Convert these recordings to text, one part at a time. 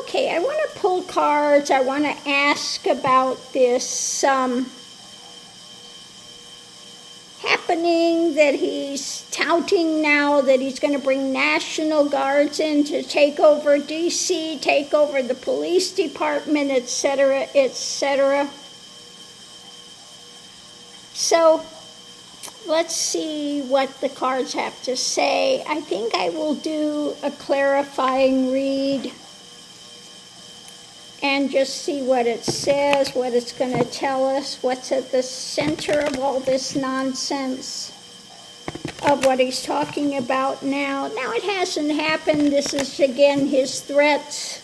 Okay, I want to pull cards. I want to ask about this happening that he's touting now, that he's going to bring National Guards in to take over D.C., take over the police department, etc., etc. So let's see what the cards have to say. I think I will do a clarifying read and just see what it says, what it's going to tell us, what's at the center of all this nonsense of what he's talking about now. Now it hasn't happened. This is, again, his threats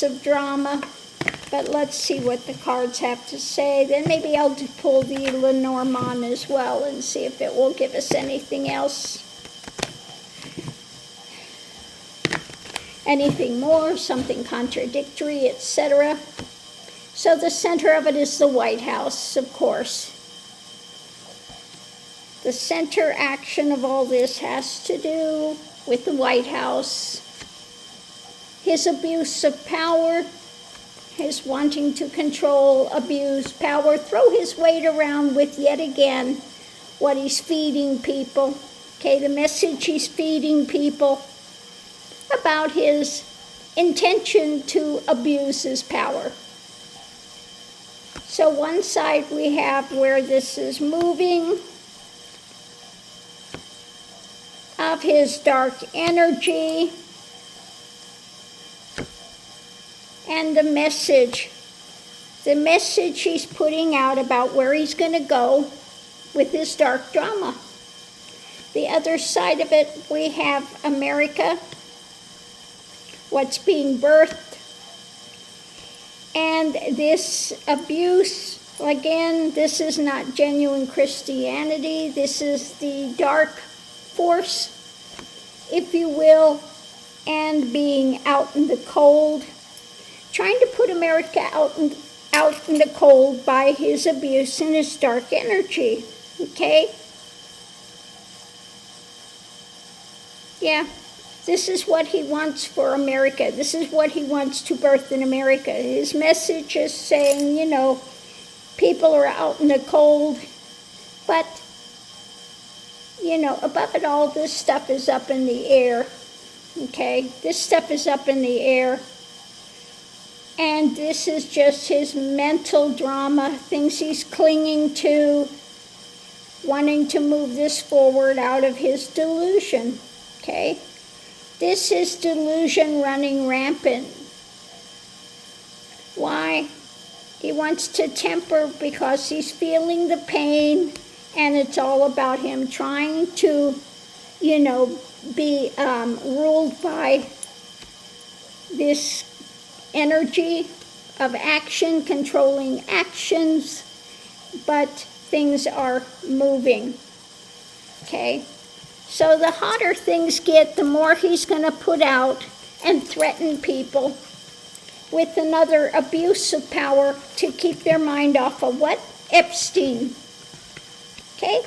of drama. But let's see what the cards have to say. Then maybe I'll pull the Lenormand as well and see if it will give us anything else. Anything more, something contradictory, etc. So the center of it is the White House, of course. The center action of all this has to do with the White House. His abuse of power, his wanting to control, abuse power, throw his weight around with yet again what he's feeding people. Okay, the message he's feeding people about his intention to abuse his power. So one side we have where this is moving, of his dark energy, and the message he's putting out about where he's going to go with his dark drama. The other side of it, we have America, what's being birthed, and this abuse. Again, this is not genuine Christianity. This is the dark force, if you will, and being out in the cold, trying to put America out in the cold by his abuse and his dark energy. Okay? Yeah. This is what he wants for America. This is what he wants to birth in America. His message is saying, people are out in the cold, but, above it all, this stuff is up in the air, okay? This stuff is up in the air, and this is just his mental drama, things he's clinging to, wanting to move this forward out of his delusion, okay? This is delusion running rampant. Why? He wants to temper because he's feeling the pain, and it's all about him trying to, be ruled by this energy of action, controlling actions, but things are moving. Okay? So the hotter things get, the more he's going to put out and threaten people with another abuse of power to keep their mind off of what? Epstein. Okay?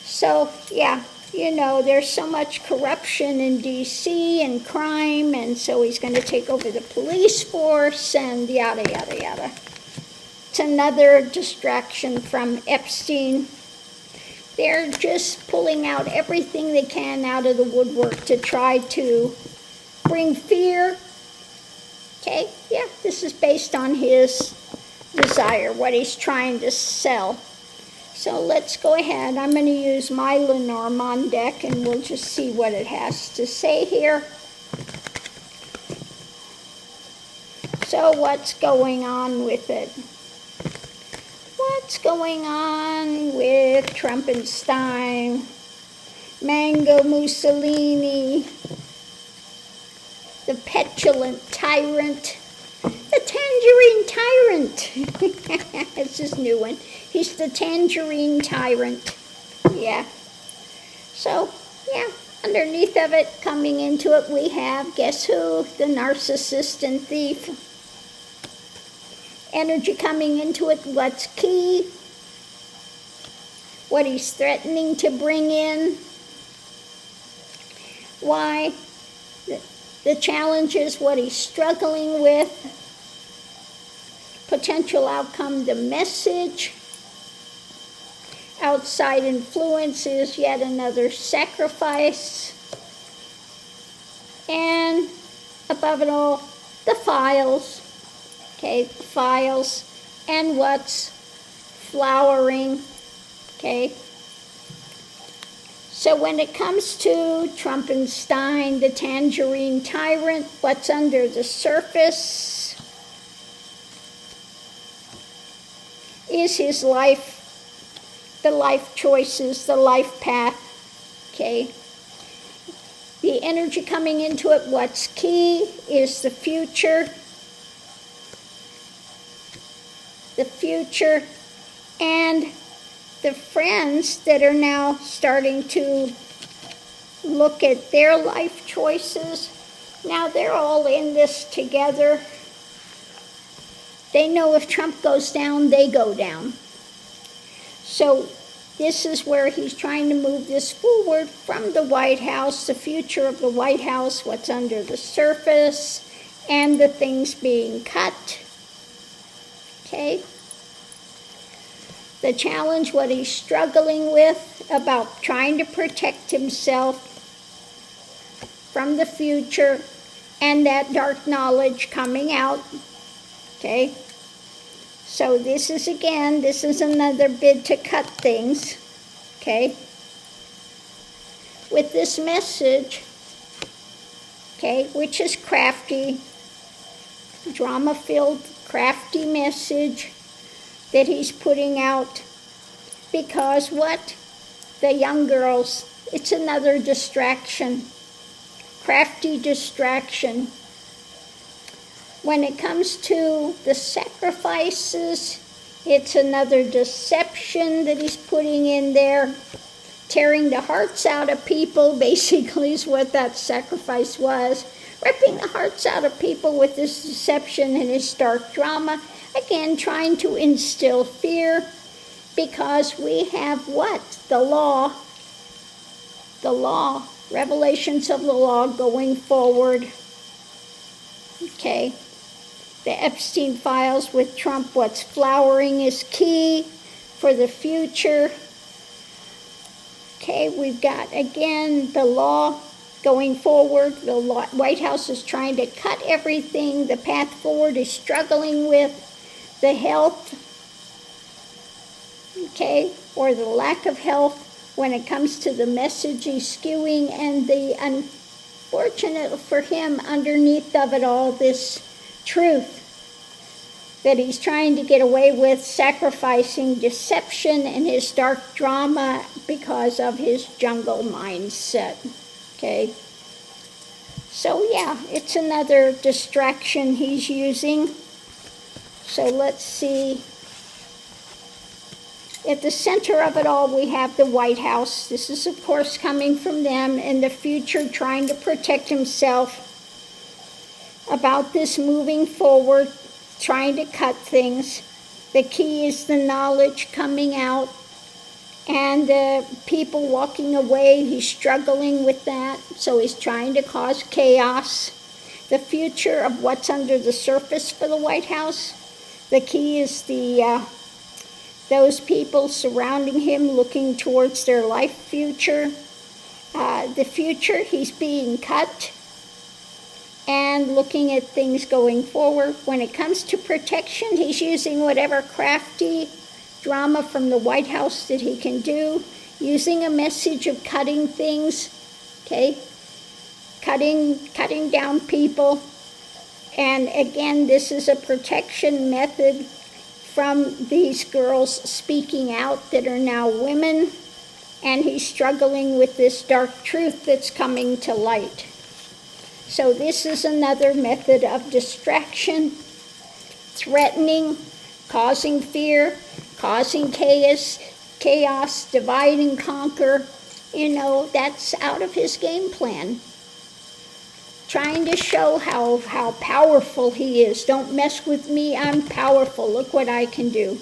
So, yeah, there's so much corruption in D.C. and crime, and so he's going to take over the police force and yada, yada, yada. It's another distraction from Epstein. They're just pulling out everything they can out of the woodwork to try to bring fear. Okay, yeah, this is based on his desire, what he's trying to sell. So let's go ahead. I'm going to use my Lenormand deck, and we'll just see what it has to say here. So what's going on with it? What's going on with Trumpenstein, Mango Mussolini, the petulant tyrant, the Tangerine Tyrant? It's his new one. He's the Tangerine Tyrant. Yeah. So, yeah, underneath of it, coming into it, we have, guess who? The narcissist and thief. Energy coming into it, what's key? What he's threatening to bring in. Why? The challenge is what he's struggling with. Potential outcome, the message. Outside influence is yet another sacrifice. And above it all, the files. Okay, the files and what's flowering. Okay. So when it comes to Trumpenstein, the Tangerine Tyrant, what's under the surface is his life, the life choices, the life path, okay? The energy coming into it, what's key is the future and the friends that are now starting to look at their life choices. Now they're all in this together. They know if Trump goes down, they go down. So this is where he's trying to move this forward from the White House, the future of the White House, what's under the surface, and the things being cut. Okay? The challenge, what he's struggling with about trying to protect himself from the future and that dark knowledge coming out. Okay? So this is another bid to cut things. Okay? With this message, okay, which is crafty, drama-filled, crafty message that he's putting out, because what? The young girls, it's another distraction, crafty distraction. When it comes to the sacrifices, it's another deception that he's putting in there, tearing the hearts out of people, basically is what that sacrifice was, ripping the hearts out of people with this deception and his dark drama. Again, trying to instill fear, because we have what? The law, revelations of the law going forward. Okay, the Epstein files with Trump, what's flowering is key for the future. Okay, we've got, again, the law going forward. The White House is trying to cut everything. The path forward is struggling with the health, okay, or the lack of health when it comes to the message he's skewing, and the unfortunate for him, underneath of it all, this truth that he's trying to get away with, sacrificing deception and his dark drama because of his jungle mindset, okay? So yeah, it's another distraction he's using. So let's see. At the center of it all, we have the White House. This is, of course, coming from them in the future, trying to protect himself about this moving forward, trying to cut things. The key is the knowledge coming out and people walking away. He's struggling with that, so he's trying to cause chaos. The future of what's under the surface for the White House. The key is those people surrounding him looking towards their life future. The future, he's being cut and looking at things going forward. When it comes to protection, he's using whatever crafty drama from the White House that he can do, using a message of cutting things, okay? Cutting down people. And again, this is a protection method from these girls speaking out that are now women, and he's struggling with this dark truth that's coming to light. So this is another method of distraction, threatening, causing fear, causing chaos, divide and conquer. You know, that's out of his game plan. Trying to show how powerful he is. Don't mess with me, I'm powerful. Look what I can do.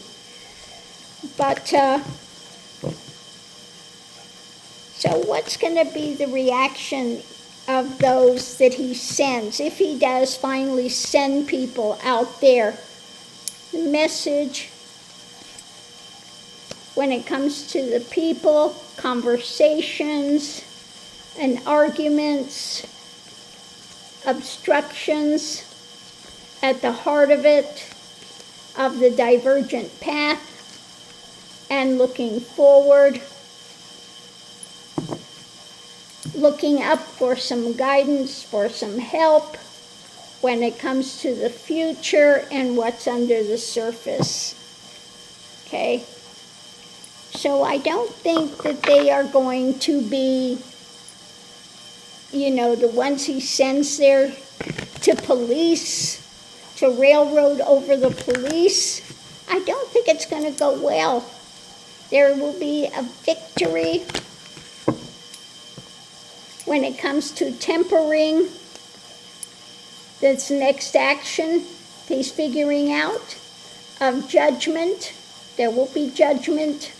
But, so what's going to be the reaction of those that he sends, if he does finally send people out there. The message when it comes to the people, conversations and arguments, obstructions at the heart of it, of the divergent path, and looking forward, looking up for some guidance, for some help when it comes to the future and what's under the surface. Okay? So I don't think that they are going to be, the ones he sends there to police, to railroad over the police. I don't think it's going to go well. There will be a victory when it comes to tempering. This next action he's figuring out of judgment. There will be judgment,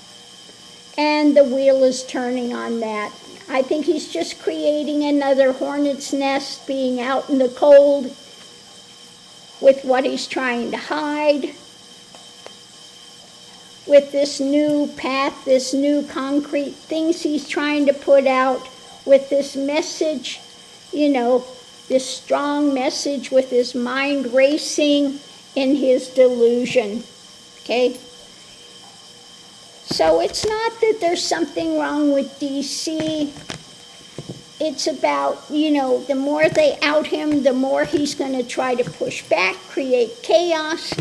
and the wheel is turning on that. I think he's just creating another hornet's nest, being out in the cold with what he's trying to hide, with this new path, this new concrete things he's trying to put out, with this message, this strong message, with his mind racing in his delusion. Okay? So it's not that there's something wrong with DC. It's about, the more they out him, the more he's going to try to push back, create chaos,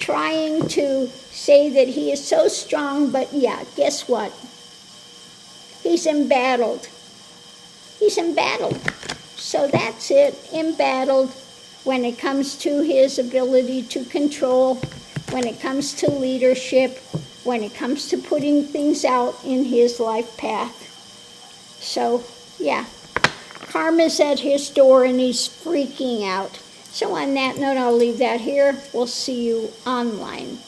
trying to say that he is so strong, but yeah, guess what? He's embattled. He's embattled. So that's it, embattled when it comes to his ability to control, when it comes to leadership, when it comes to putting things out in his life path. So, yeah, karma's at his door and he's freaking out. So on that note, I'll leave that here. We'll see you online.